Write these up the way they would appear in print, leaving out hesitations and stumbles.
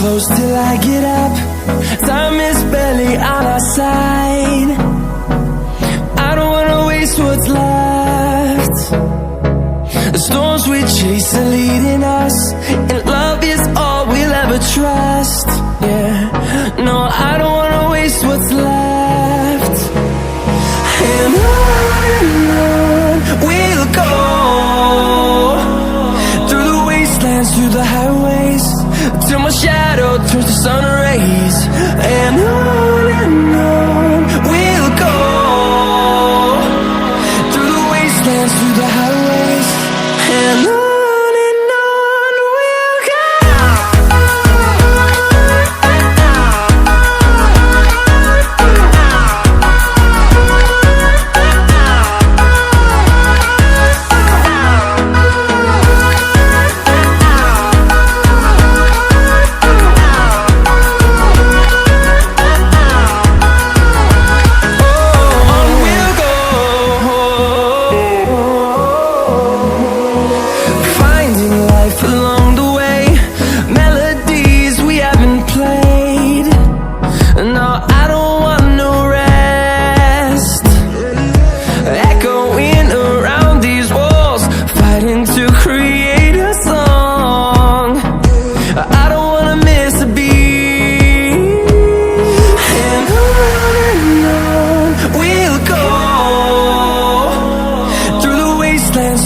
close till I get up. Time is barely on our side. I don't wanna waste what's left. The storms we chase are leading us, and love is all we'll ever trust. Yeah, no, I don't wanna waste what's left. And on we'll go, through the wastelands, through the highways, till my shadow turns to sun rays. And on we'll go, through the wastelands, through the highways, and on we'll go.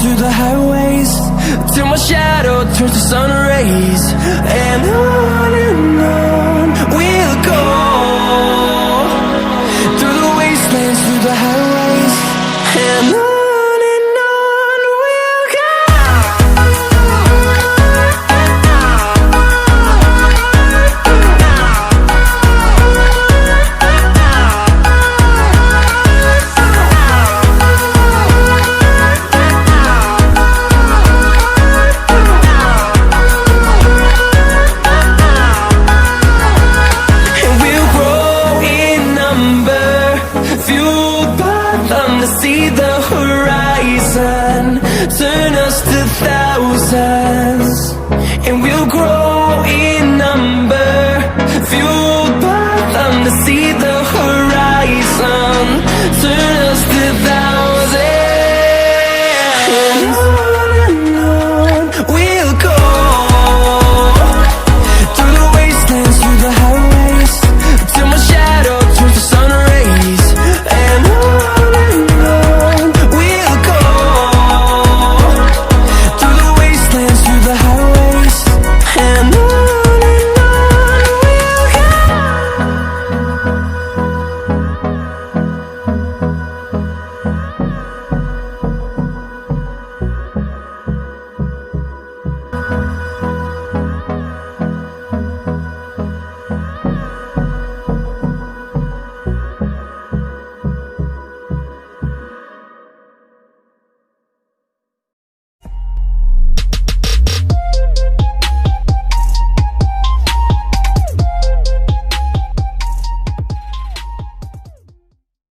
Through the highways, till my shadow turns to sun rays. And on we'll go, through the wastelands, through the highways, and on we'll go. See the horizon turn us to thousands, and we'll grow in number, fueled by them to see the